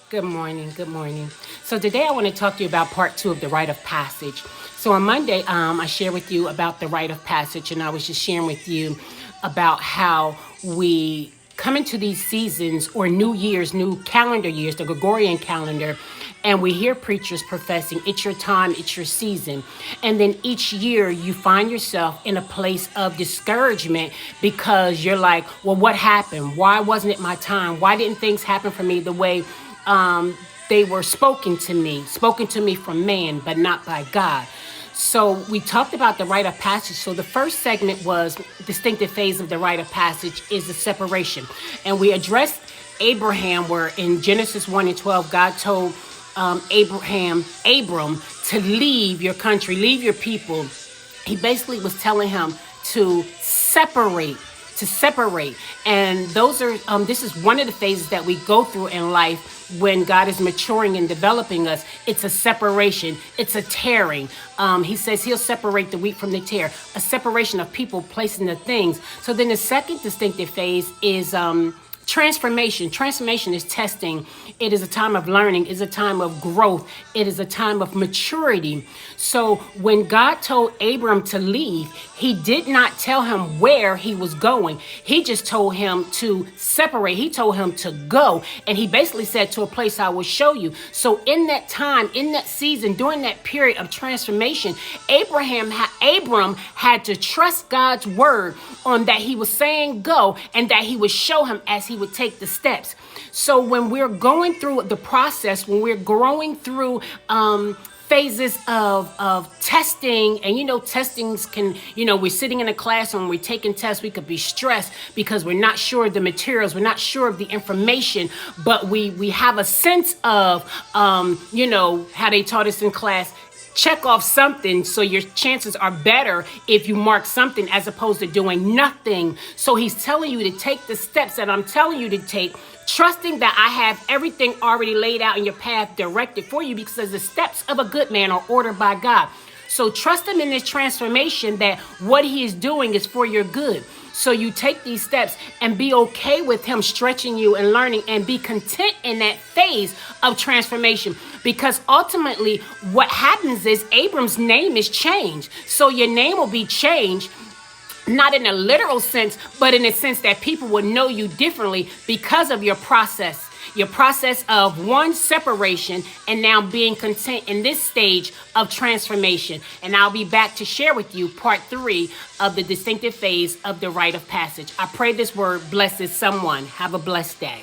Good morning. Good morning. So today I want to talk to you about part two of the Rite of Passage. So on Monday, I shared with you about the Rite of Passage, and I was just sharing with you about how we come into these seasons or new years, new calendar years, the Gregorian calendar, and we hear preachers professing, it's your time, it's your season. And then each year you find yourself in a place of discouragement because you're like, well, what happened? Why wasn't it my time? Why didn't things happen for me the way they were spoken to me from man, but not by God. So we talked about the rite of passage. So the first segment was distinctive phase of the rite of passage is the separation. And we addressed Abraham, where in Genesis 1 and 12, God told Abram to leave your country, leave your people. He basically was telling him to separate. And those are this is one of the phases that we go through in life when God is maturing and developing us. It's a separation, it's a tearing. He says he'll separate the wheat from the tare, a separation of people, placing the things. So then the second distinctive phase is transformation. Transformation is testing. It is a time of learning. It is a time of growth. It is a time of maturity. So when God told Abram to leave, he did not tell him where he was going. He just told him to separate. He told him to go. And he basically said, to a place I will show you. So in that time, in that season, during that period of transformation, Abram had to trust God's word on that he was saying go, and that he would show him as he would take the steps. So when we're going through the process, when we're growing through phases of testing, and testings can, we're sitting in a classroom, we're taking tests, we could be stressed because we're not sure of the materials, we're not sure of the information, but we have a sense of, how they taught us in class, check off something so your chances are better if you mark something as opposed to doing nothing. So he's telling you to take the steps that I'm telling you to take, trusting that I have everything already laid out in your path directed for you, because the steps of a good man are ordered by God. So trust him in this transformation, that what he is doing is for your good. So you take these steps and be okay with him stretching you and learning, and be content in that phase of transformation. Because ultimately what happens is Abram's name is changed. So your name will be changed, not in a literal sense, but in a sense that people will know you differently because of your process. Your process of one, separation, and now being content in this stage of transformation. And I'll be back to share with you part 3 of the distinctive phase of the rite of passage. I pray this word blesses someone. Have a blessed day.